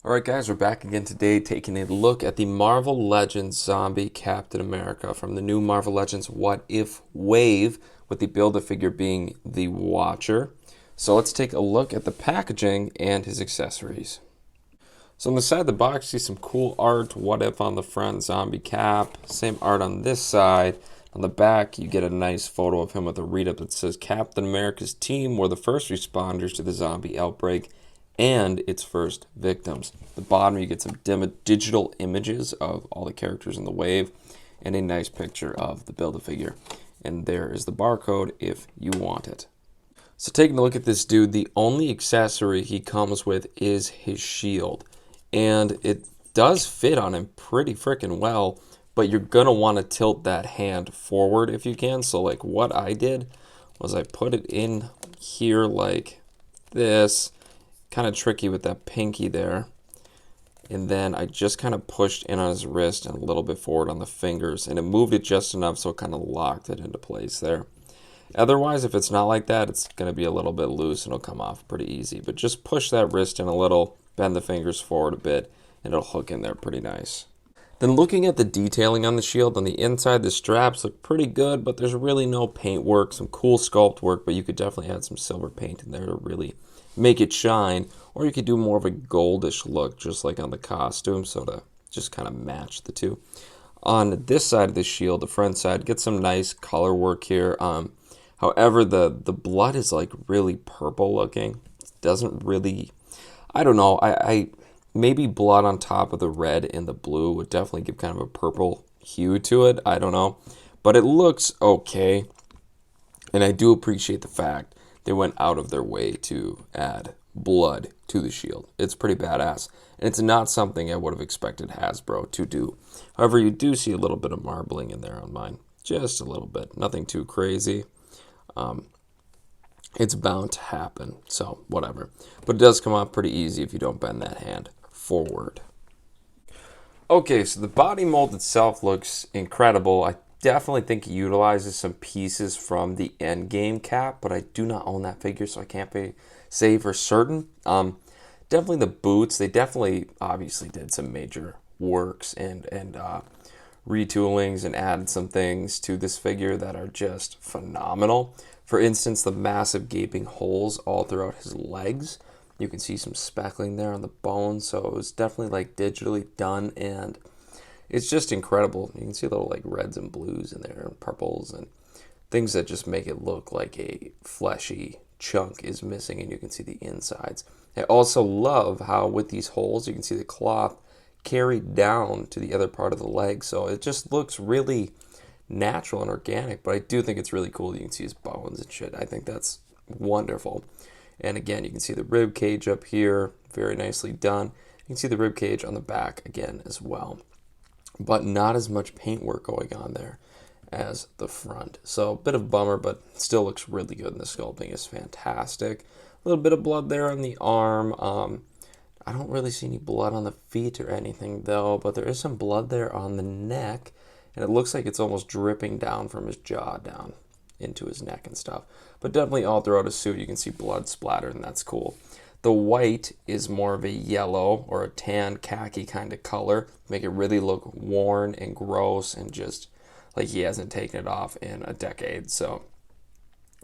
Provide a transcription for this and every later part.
Alright guys, we're back again today taking a look at the Marvel Legends Zombie Captain America from the new Marvel Legends What If wave, with the Build-A-Figure being the Watcher. So let's take a look at the packaging and his accessories. So on the side of the box, you see some cool art, What If on the front, Zombie Cap, same art on this side. On the back, you get a nice photo of him with a read-up that says, Captain America's team were the first responders to the zombie outbreak and its first victims. At the bottom, you get some digital images of all the characters in the wave and a nice picture of the Build-A-Figure. And there is the barcode if you want it. So taking a look at this dude, the only accessory he comes with is his shield. And it does fit on him pretty freaking well, but you're going to want to tilt that hand forward if you can. So like what I did was I put it in here like this. Kind of tricky with that pinky there, and then I just kind of pushed in on his wrist and a little bit forward on the fingers, and it moved it just enough so it kind of locked it into place there. Otherwise, if it's not like that, it's going to be a little bit loose and it'll come off pretty easy, but just push that wrist in a little, bend the fingers forward a bit, and it'll hook in there pretty nice. Then looking at the detailing on the shield, on the inside, the straps look pretty good, but there's really no paint work, some cool sculpt work, but you could definitely add some silver paint in there to really make it shine, or you could do more of a goldish look, just like on the costume, so to just kind of match the two. On this side of the shield, the front side, get some nice color work here. However, the blood is like really purple looking. It doesn't really, I don't know, I maybe blood on top of the red and the blue would definitely give kind of a purple hue to it. I don't know, but it looks okay, and I do appreciate the fact they went out of their way to add blood to the shield. It's pretty badass, and it's not something I would have expected Hasbro to do. However, you do see a little bit of marbling in there on mine. Just a little bit. Nothing too crazy. It's bound to happen, so whatever. But it does come off pretty easy if you don't bend that hand forward. Okay, so the body mold itself looks incredible. I definitely think it utilizes some pieces from the Endgame cap, but I do not own that figure, so I can't say for certain. Definitely the boots, they definitely obviously did some major works and retoolings and added some things to this figure that are just phenomenal. For instance, the massive gaping holes all throughout his legs. You can see some speckling there on the bones, so it was definitely like digitally done, and it's just incredible. You can see little like reds and blues in there, and purples, and things that just make it look like a fleshy chunk is missing, and you can see the insides. I also love how with these holes, you can see the cloth carried down to the other part of the leg, so it just looks really natural and organic, but I do think it's really cool that you can see his bones and shit. I think that's wonderful. And again, you can see the rib cage up here, very nicely done. You can see the rib cage on the back again as well, but not as much paint work going on there as the front. So a bit of a bummer, but still looks really good, and the sculpting is fantastic. A little bit of blood there on the arm. I don't really see any blood on the feet or anything though, but there is some blood there on the neck, and it looks like it's almost dripping down from his jaw down into his neck and stuff. But definitely all throughout his suit you can see blood splatter, and that's cool. The white is more of a yellow or a tan khaki kind of color, make it really look worn and gross and just like he hasn't taken it off in a decade. So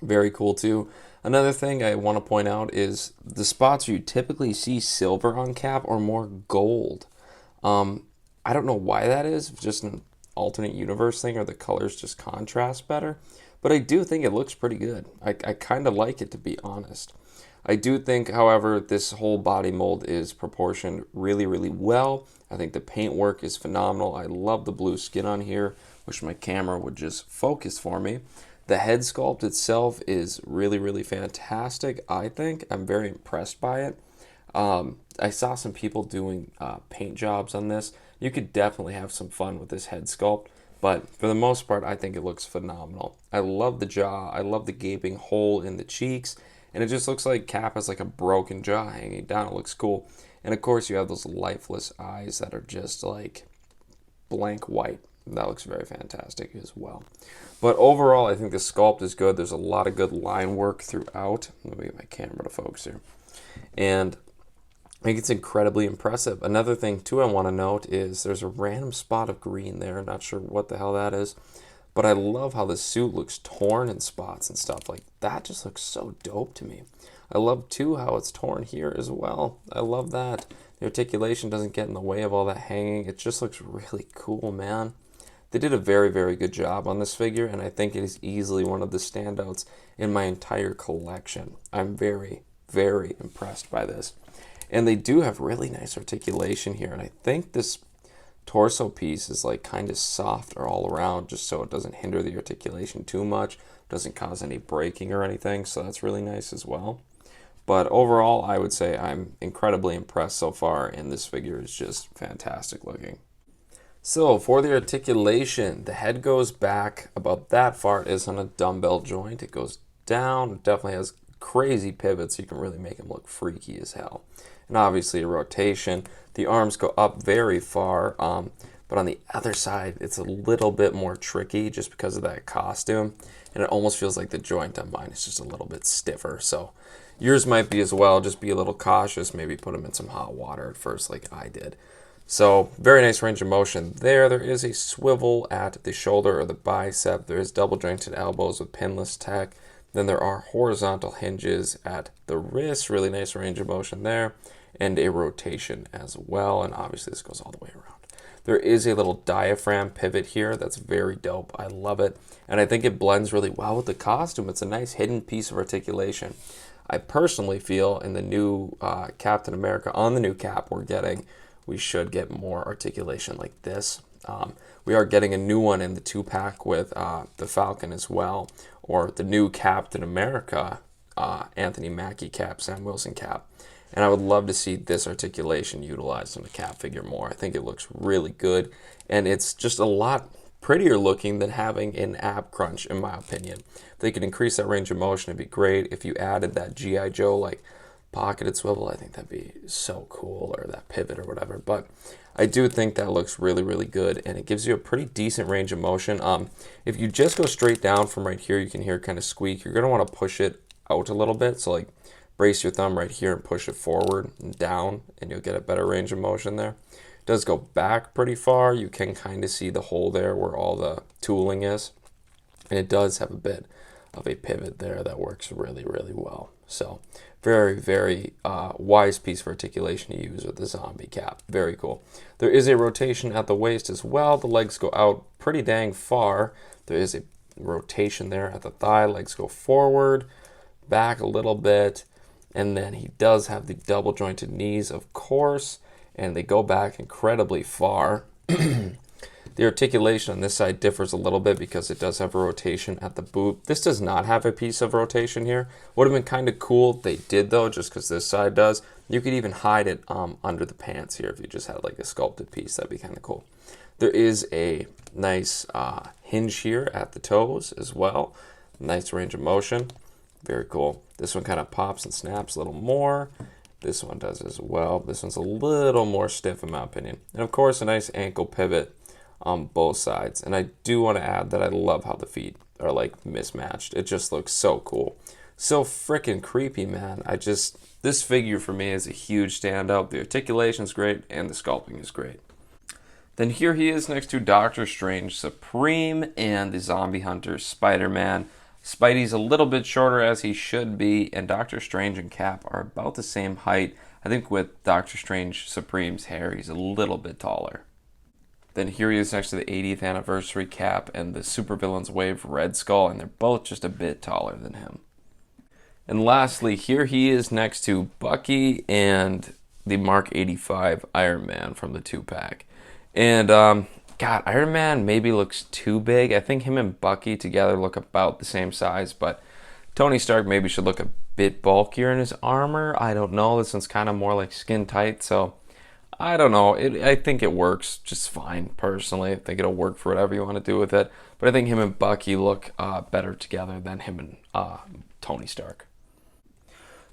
very cool too. Another thing I want to point out is the spots where you typically see silver on cap or more gold. I don't know why that is, just an alternate universe thing, or the colors just contrast better, but I do think it looks pretty good. I kind of like it, to be honest. I do think, however, this whole body mold is proportioned really, really well. I think the paint work is phenomenal. I love the blue skin on here. Wish my camera would just focus for me. The head sculpt itself is really, really fantastic, I think. I'm very impressed by it. I saw some people doing paint jobs on this. You could definitely have some fun with this head sculpt, but for the most part, I think it looks phenomenal. I love the jaw. I love the gaping hole in the cheeks, and it just looks like Cap has like a broken jaw hanging down. It looks cool. And of course, you have those lifeless eyes that are just like blank white. That looks very fantastic as well. But overall, I think the sculpt is good. There's a lot of good line work throughout. Let me get my camera to focus here. And I think it's incredibly impressive. Another thing, too, I want to note is there's a random spot of green there. Not sure what the hell that is. But I love how the suit looks torn in spots and stuff. Like, that just looks so dope to me. I love, too, how it's torn here as well. I love that. The articulation doesn't get in the way of all that hanging. It just looks really cool, man. They did a very, very good job on this figure, and I think it is easily one of the standouts in my entire collection. I'm very, very impressed by this. And they do have really nice articulation here. And I think this torso piece is like kind of soft or all around, just so it doesn't hinder the articulation too much, doesn't cause any breaking or anything. So that's really nice as well. But overall, I would say I'm incredibly impressed so far, and this figure is just fantastic looking. So for the articulation, the head goes back about that far. It is on a dumbbell joint. It goes down. It definitely has crazy pivots. So you can really make him look freaky as hell. And obviously a rotation. The arms go up very far, but on the other side, it's a little bit more tricky just because of that costume. And it almost feels like the joint on mine is just a little bit stiffer. So yours might be as well. Just be a little cautious. Maybe put them in some hot water at first like I did. So very nice range of motion there. There is a swivel at the shoulder or the bicep. There is double jointed elbows with pinless tech. Then there are horizontal hinges at the wrist. Really nice range of motion there. And a rotation as well. And obviously this goes all the way around. There is a little diaphragm pivot here. That's very dope. I love it. And I think it blends really well with the costume. It's a nice hidden piece of articulation. I personally feel in the new Captain America, on the new cap we're getting, we should get more articulation like this. We are getting a new one in the 2-pack with the Falcon as well, or the new Captain America, Anthony Mackie cap, Sam Wilson cap. And I would love to see this articulation utilized on the cap figure more. I think it looks really good, and it's just a lot prettier looking than having an ab crunch, in my opinion. If they could increase that range of motion, it'd be great. If you added that G.I. Joe, like, pocketed swivel, I think that'd be so cool, or that pivot or whatever. But I do think that looks really, really good, and it gives you a pretty decent range of motion. If you just go straight down from right here, you can hear it kind of squeak. You're going to want to push it out a little bit, so like brace your thumb right here and push it forward and down, and you'll get a better range of motion there. It does go back pretty far. You can kind of see the hole there where all the tooling is, and it does have a bit of a pivot there that works really, really well. So very, very wise piece of articulation to use with the zombie cap. Very cool. There is a rotation at the waist as well. The legs go out pretty dang far. There is a rotation there at the thigh. Legs go forward, back a little bit, and then he does have the double jointed knees, of course, and they go back incredibly far. The articulation on this side differs a little bit because it does have a rotation at the boot. This does not have a piece of rotation here. Would have been kind of cool if they did, though, just because this side does. You could even hide it under the pants here if you just had like a sculpted piece. That'd be kind of cool. There is a nice hinge here at the toes as well. Nice range of motion. Very cool. This one kind of pops and snaps a little more. This one does as well. This one's a little more stiff in my opinion. And of course, a nice ankle pivot on both sides. And I do want to add that I love how the feet are like mismatched. It just looks so cool. So freaking creepy, man. This figure for me is a huge standout. The articulation's great and the sculpting is great. Then here he is next to Doctor Strange Supreme and the Zombie Hunter Spider-Man. Spidey's a little bit shorter as he should be, and Doctor Strange and Cap are about the same height. I think with Doctor Strange Supreme's hair, he's a little bit taller. Then here he is next to the 80th anniversary Cap and the Supervillains Wave Red Skull, and they're both just a bit taller than him. And lastly, here he is next to Bucky and the Mark 85 Iron Man from the 2-pack. And, God, Iron Man maybe looks too big. I think him and Bucky together look about the same size, but Tony Stark maybe should look a bit bulkier in his armor. I don't know. This one's kind of more like skin tight, so I don't know. I think it works just fine, personally. I think it'll work for whatever you want to do with it. But I think him and Bucky look better together than him and Tony Stark.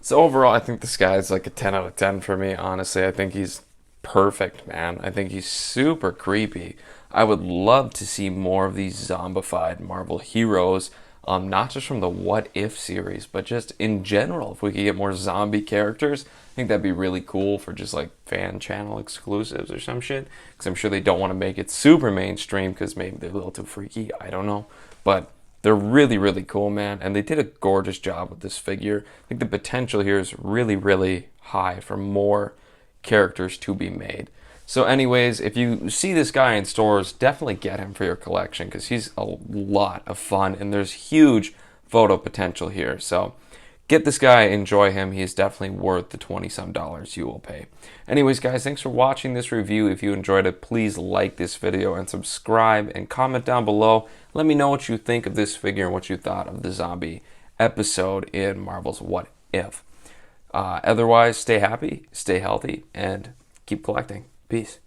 So overall, I think this guy's like a 10 out of 10 for me, honestly. I think he's perfect, man. I think he's super creepy. I would love to see more of these zombified Marvel heroes. not just from the What If series, but just in general. If we could get more zombie characters, I think that'd be really cool for just like fan channel exclusives or some shit. Because I'm sure they don't want to make it super mainstream because maybe they're a little too freaky. I don't know. But they're really, really cool, man. And they did a gorgeous job with this figure. I think the potential here is really, really high for more characters to be made. So anyways, if you see this guy in stores, definitely get him for your collection because he's a lot of fun and there's huge photo potential here. So get this guy, enjoy him. He's definitely worth the 20-some dollars you will pay. Anyways, guys, thanks for watching this review. If you enjoyed it, please like this video and subscribe and comment down below. Let me know what you think of this figure and what you thought of the zombie episode in Marvel's What If. Otherwise, stay happy, stay healthy, and keep collecting. Peace.